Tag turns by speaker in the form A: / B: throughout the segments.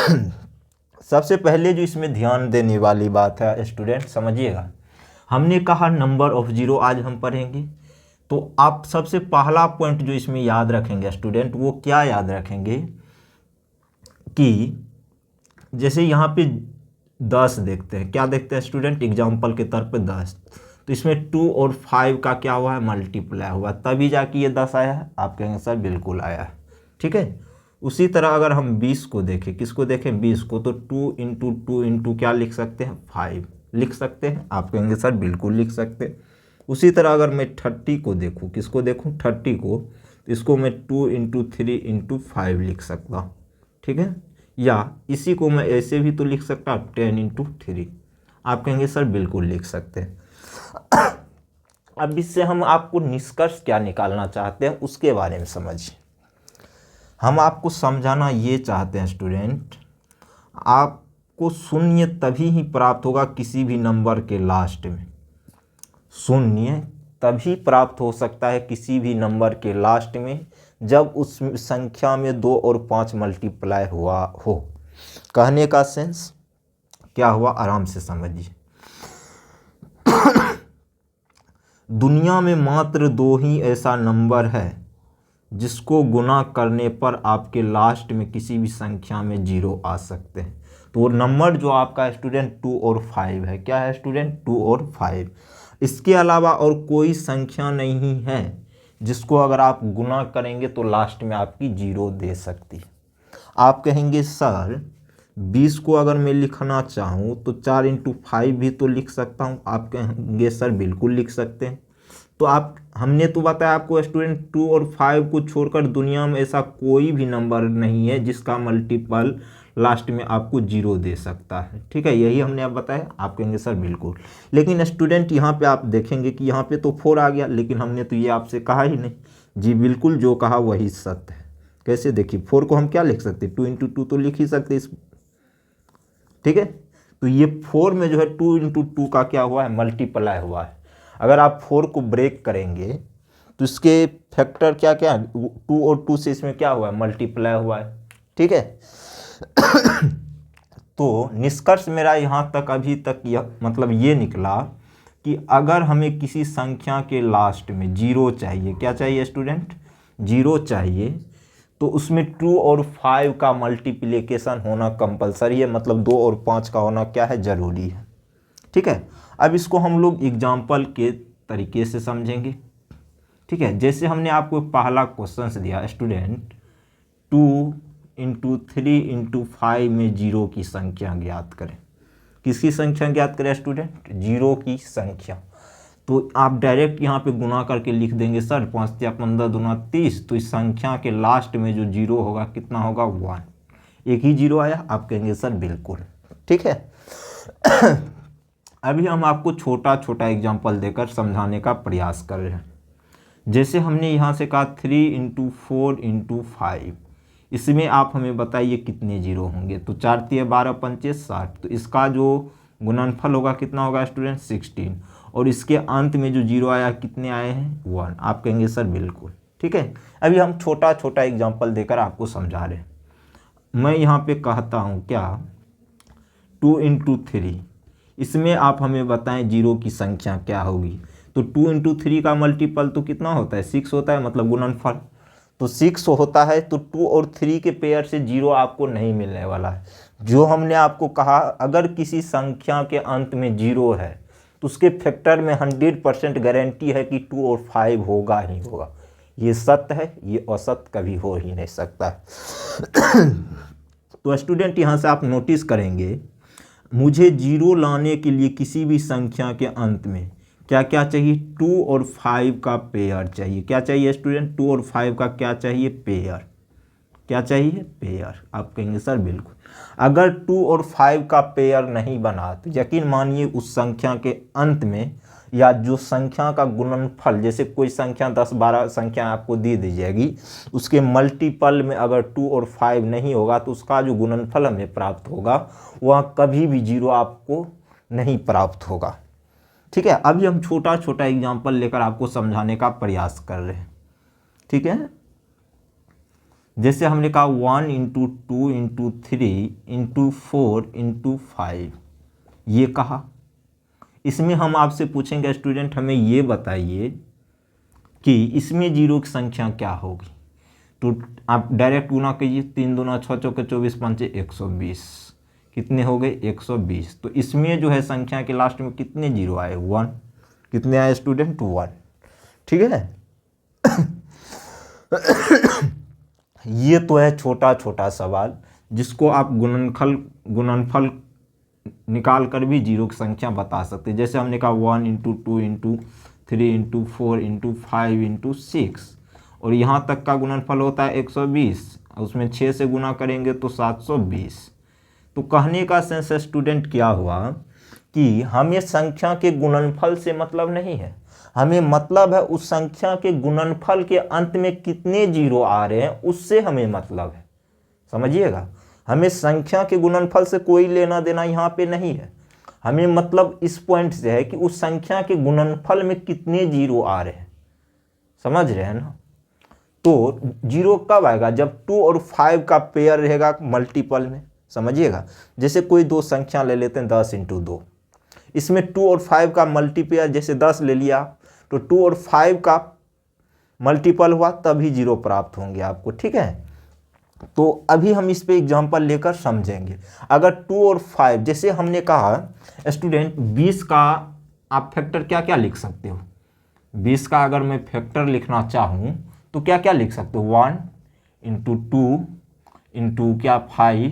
A: सबसे पहले जो इसमें ध्यान देने वाली बात है स्टूडेंट, समझिएगा, हमने कहा नंबर ऑफ जीरो आज हम पढ़ेंगे। तो आप सबसे पहला पॉइंट जो इसमें याद रखेंगे स्टूडेंट, वो क्या याद रखेंगे कि जैसे यहाँ पे 10 देखते हैं, क्या देखते हैं स्टूडेंट, एग्जाम्पल के तौर पे 10, तो इसमें 2 और 5 का क्या हुआ है, मल्टीप्लाई हुआ, तभी जाके ये 10 आया है। आप कहेंगे सर बिल्कुल आया है, ठीक है। उसी तरह अगर हम 20 को देखें, किसको देखें, 20 को, तो 2 इंटू 2 इंटू क्या लिख सकते हैं, 5 लिख सकते हैं। आप कहेंगे सर बिल्कुल लिख सकते हैं। उसी तरह अगर मैं 30 को देखूँ, किसको देखूँ, 30 को, तो इसको मैं 2 इंटू 3 इंटू 5 लिख सकता हूँ, ठीक है। या इसी को मैं ऐसे भी तो लिख सकता हूँ, 10 इंटू 3। आप कहेंगे सर बिल्कुल लिख सकते हैं। अब इससे हम आपको निष्कर्ष क्या निकालना चाहते हैं उसके बारे में समझिए। हम आपको समझाना ये चाहते हैं स्टूडेंट, आपको शून्य तभी ही प्राप्त होगा किसी भी नंबर के लास्ट में। शून्य तभी प्राप्त हो सकता है किसी भी नंबर के लास्ट में जब उस संख्या में 2 और 5 मल्टीप्लाई हुआ हो। कहने का सेंस क्या हुआ, आराम से समझिए। दुनिया में मात्र 2 ही ऐसा नंबर है जिसको गुना करने पर आपके लास्ट में किसी भी संख्या में 0 आ सकते हैं। तो वो नंबर जो आपका स्टूडेंट 2 और 5 है, क्या है स्टूडेंट, 2 और 5। इसके अलावा और कोई संख्या नहीं है जिसको अगर आप गुना करेंगे तो लास्ट में आपकी 0 दे सकती है। आप कहेंगे सर 20 को अगर मैं लिखना चाहूँ तो 4 इंटू 5 भी तो लिख सकता हूँ। आप कहेंगे सर बिल्कुल लिख सकते हैं। तो आप, हमने तो बताया आपको स्टूडेंट 2 और 5 को छोड़कर दुनिया में ऐसा कोई भी नंबर नहीं है जिसका मल्टीपल लास्ट में आपको 0 दे सकता है, ठीक है। यही हमने अब बताया। आप कहेंगे सर बिल्कुल, लेकिन स्टूडेंट यहाँ पे आप देखेंगे कि यहाँ पे तो 4 आ गया, लेकिन हमने तो ये आपसे कहा ही नहीं। जी बिल्कुल, जो कहा वही सत्य है। कैसे, देखिए 4 को हम क्या लिख सकते, 2 इंटू 2 तो लिख ही सकते इस, ठीक है। तो ये 4 में जो है 2 इंटू 2 का क्या हुआ है, मल्टीप्लाई हुआ है। अगर आप 4 को ब्रेक करेंगे तो इसके फैक्टर क्या क्या, 2 और 2 से इसमें क्या हुआ है, मल्टीप्लाई हुआ है, ठीक है। तो निष्कर्ष मेरा यहाँ तक अभी तक यह मतलब ये निकला कि अगर हमें किसी संख्या के लास्ट में 0 चाहिए, क्या चाहिए स्टूडेंट, 0 चाहिए, तो उसमें 2 और 5 का मल्टीप्लिकेशन होना कंपलसरी है, मतलब 2 और 5 का होना क्या है, ज़रूरी है, ठीक है। अब इसको हम लोग एग्जाम्पल के तरीके से समझेंगे, ठीक है। जैसे हमने आपको पहला क्वेश्चन दिया स्टूडेंट, 2 इंटू 3 इंटू 5 में 0 की संख्या ज्ञात करें। किसकी संख्या ज्ञात करें स्टूडेंट, 0 की संख्या। तो आप डायरेक्ट यहाँ पे गुना करके लिख देंगे सर 5 या 15 दूना 30, तो इस संख्या के लास्ट में जो 0 होगा कितना होगा, 1। एक ही 0 आया। आप कहेंगे सर बिल्कुल, ठीक है। अभी हम आपको छोटा छोटा एग्जाम्पल देकर समझाने का प्रयास कर रहे हैं। जैसे हमने यहाँ से कहा 3 इंटू 4 इंटू 5, इसमें आप हमें बताइए कितने 0 होंगे। तो 4 तिया 12 पंचे 60, तो इसका जो गुणनफल होगा कितना होगा स्टूडेंट, 16। और इसके अंत में जो 0 आया कितने आए हैं, 1। आप कहेंगे सर बिल्कुल, ठीक है। अभी हम छोटा छोटा एग्जाम्पल देकर आपको समझा रहे हैं। मैं यहाँ पे कहता हूँ क्या, 2 इंटू 3, इसमें आप हमें बताएं 0 की संख्या क्या होगी। तो 2 इंटू 3 का मल्टीपल तो कितना होता है, 6 होता है, मतलब गुणनफल तो 6 होता है। तो 2 और 3 के पेयर से 0 आपको नहीं मिलने वाला है। जो हमने आपको कहा, अगर किसी संख्या के अंत में 0 है तो उसके फैक्टर में 100% गारंटी है कि 2 और 5 होगा ही होगा। ये सत्य है, ये असत्य कभी हो ही नहीं सकता। तो स्टूडेंट यहाँ से आप नोटिस करेंगे, मुझे 0 लाने के लिए किसी भी संख्या के अंत में क्या क्या चाहिए, 2 और 5 का पेयर चाहिए। क्या चाहिए स्टूडेंट, 2 और 5 का क्या चाहिए, पेयर। क्या चाहिए, पेयर। आप कहेंगे सर बिल्कुल। अगर 2 और 5 का पेयर नहीं बना तो यकीन मानिए उस संख्या के अंत में, या जो संख्या का गुणनफल, जैसे कोई संख्या 10-12 संख्या आपको दी दी जाएगी, उसके मल्टीपल में अगर 2 और 5 नहीं होगा तो उसका जो गुणनफल हमें प्राप्त होगा वहाँ कभी भी 0 आपको नहीं प्राप्त होगा, ठीक है। अभी हम छोटा छोटा एग्जाम्पल लेकर आपको समझाने का प्रयास कर रहे हैं, ठीक है। जैसे हमने कहा 1 इंटू 2 इंटू 3 इंटू 4 इंटू 5, ये कहा। इसमें हम आपसे पूछेंगे स्टूडेंट हमें ये बताइए कि इसमें जीरो की संख्या क्या होगी। तो आप डायरेक्ट गुना कीजिए, 3 दूना 6 चौके 24 पंचे 120, कितने हो गए 120। तो इसमें जो है संख्या के लास्ट में कितने जीरो आए 1, कितने आए स्टूडेंट 1, ठीक है। ये तो है छोटा छोटा सवाल जिसको आप गुणनफल निकाल कर भी जीरो की संख्या बता सकते हैं। जैसे हमने कहा 1 into 2 into 3 into 4 into 5 into 6, और यहाँ तक का गुणनफल होता है 120, उसमें 6 से गुना करेंगे तो 720। तो कहने का सेंस स्टूडेंट क्या हुआ कि हमें संख्या के गुणनफल से मतलब नहीं है, हमें मतलब है उस संख्या के गुणनफल के अंत में कितने जीरो आ रहे हैं उससे हमें मतलब है, समझिएगा। हमें संख्या के गुणनफल से कोई लेना देना यहाँ पे नहीं है, हमें मतलब इस पॉइंट से है कि उस संख्या के गुणनफल में कितने जीरो आ रहे हैं, समझ रहे हैं ना। तो जीरो कब आएगा, जब 2 और 5 का पेयर रहेगा मल्टीपल में, समझिएगा। जैसे कोई दो संख्या ले लेते हैं 10 इंटू 2, इसमें 2 और 5 का मल्टीपेयर जैसे 10 ले लिया तो 2 और 5 का मल्टीपल हुआ तभी जीरो प्राप्त होंगे आपको, ठीक है। तो अभी हम इस पे एग्जांपल लेकर समझेंगे। अगर 2 और 5 जैसे हमने कहा स्टूडेंट 20 का आप फैक्टर क्या क्या लिख सकते हो, 20 का अगर मैं फैक्टर लिखना चाहूँ तो क्या क्या लिख सकते हो, 1 इंटू 2 इंटू क्या 5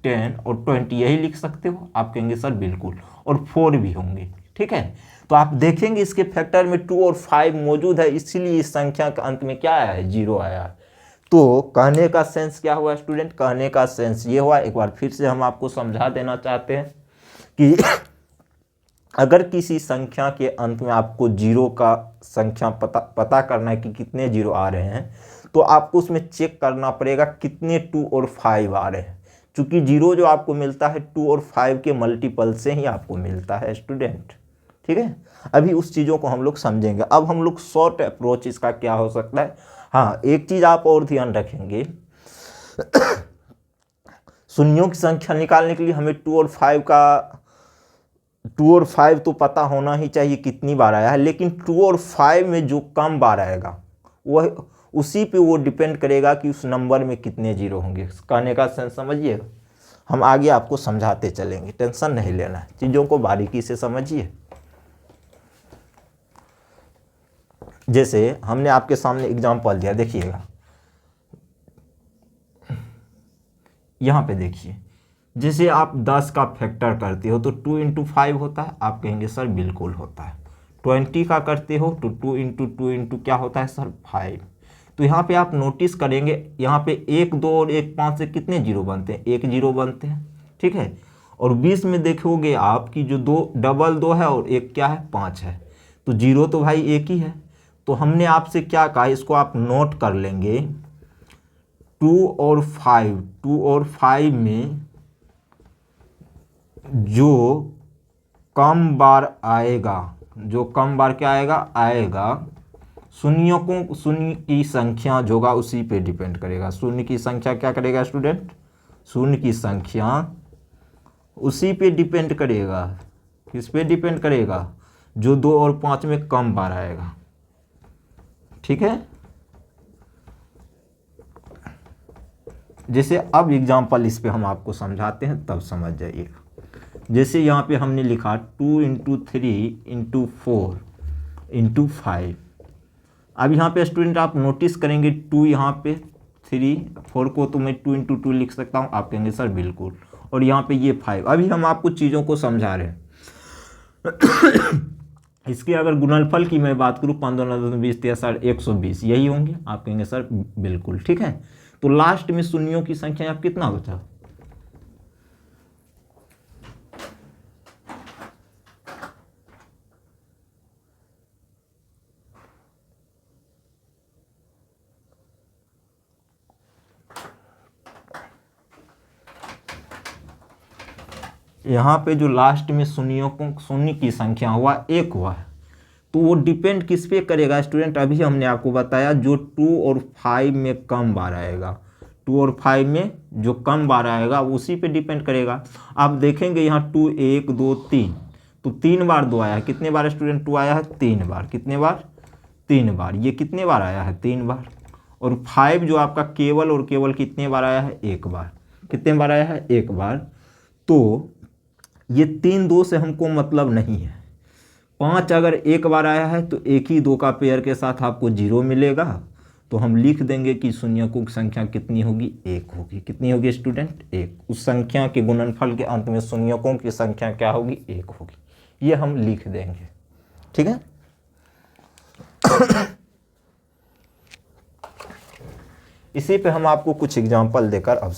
A: 10 और 20, यही लिख सकते हो। आप कहेंगे सर बिल्कुल, और 4 भी होंगे, ठीक है। तो आप देखेंगे इसके फैक्टर में 2 और 5 मौजूद है, इसीलिए इस संख्या के अंत में क्या आया है, जीरो आया है। तो कहने का सेंस क्या हुआ स्टूडेंट, कहने का सेंस ये हुआ, एक बार फिर से हम आपको समझा देना चाहते हैं कि अगर किसी संख्या के अंत में आपको जीरो का संख्या पता करना है कि कितने जीरो आ रहे हैं, तो आपको उसमें चेक करना पड़ेगा कितने 2 और 5 आ रहे हैं, चूंकि जीरो जो आपको मिलता है 2 और 5 के मल्टीपल से ही आपको मिलता है स्टूडेंट, ठीक है। अभी उस चीज़ों को हम लोग समझेंगे। अब हम लोग शॉर्ट अप्रोच इसका क्या हो सकता है। हाँ, एक चीज़ आप और ध्यान रखेंगे, शून्यों की संख्या निकालने के लिए हमें 2 और 5 तो पता होना ही चाहिए कितनी बार आया है, लेकिन 2 और 5 में जो कम बार आएगा वह उसी पे वो डिपेंड करेगा कि उस नंबर में कितने जीरो होंगे। कहने का सेंस समझिएगा, हम आगे आपको समझाते चलेंगे, टेंशन नहीं लेना है, चीज़ों को बारीकी से समझिए। जैसे हमने आपके सामने एग्जांपल दिया, देखिएगा यहाँ पे देखिए, जैसे आप 10 का फैक्टर करते हो तो 2 इंटू 5 होता है, आप कहेंगे सर बिल्कुल होता है। 20 का करते हो तो 2 इंटू 2 इंटू क्या होता है सर 5। तो यहाँ पे आप नोटिस करेंगे, यहाँ पे 1 2 और 1 5 से कितने जीरो बनते हैं, 1 जीरो बनते हैं, ठीक है। और 20 में देखोगे आप कि जो दो डबल 2 है और एक क्या है 5 है, तो जीरो तो भाई एक ही है। तो हमने आपसे क्या कहा, इसको आप नोट कर लेंगे, 2 और 5 में जो कम बार आएगा, जो कम बार क्या आएगा शून्य की संख्या जो होगा उसी पे डिपेंड करेगा। शून्य की संख्या क्या करेगा स्टूडेंट, शून्य की संख्या उसी पे डिपेंड करेगा, किस पे डिपेंड करेगा, जो 2 और 5 में कम बार आएगा, ठीक है। जैसे अब एग्जाम्पल इस पे हम आपको समझाते हैं तब समझ जाइएगा। जैसे यहाँ पे हमने लिखा 2 इंटू 3 इंटू 4 इंटू 5। अब यहाँ पे स्टूडेंट आप नोटिस करेंगे 2 यहाँ पे 3, 4 को तो मैं 2 इंटू 2 लिख सकता हूँ, आप कहेंगे सर बिल्कुल, और यहाँ पे ये 5। अभी हम आपको चीज़ों को समझा रहे हैं। इसके अगर गुणनफल की मैं बात करूँ 5 2 9 20 3 120 यही होंगे, आप कहेंगे सर बिल्कुल, ठीक है। तो लास्ट में शून्यों की संख्या आप कितना बचा, यहाँ पे जो लास्ट में शून्य की संख्या हुआ 1 हुआ है, तो वो डिपेंड किस पे करेगा स्टूडेंट, अभी हमने आपको बताया जो 2 और 5 में कम बार आएगा। 2 और 5 में जो कम बार आएगा उसी पे डिपेंड करेगा। आप देखेंगे यहाँ 2 1 2 3, तो 3 बार 2 आया है। कितने बार स्टूडेंट 2 आया है? 3 बार। कितने बार? 3 बार। ये कितने बार आया है? 3 बार। और 5 जो आपका केवल और केवल कितने बार आया है? 1 बार। कितने बार आया है? 1 बार। तो ये 3 2 से हमको मतलब नहीं है। 5 अगर 1 बार आया है तो एक ही 2 का पेयर के साथ आपको 0 मिलेगा, तो हम लिख देंगे कि शून्यकों की संख्या कितनी होगी? 1 होगी। कितनी होगी स्टूडेंट? 1। उस संख्या के गुणनफल के अंत में शून्यकों की संख्या क्या होगी? 1 होगी। ये हम लिख देंगे, ठीक है। इसी पे हम आपको कुछ एग्जाम्पल देकर अब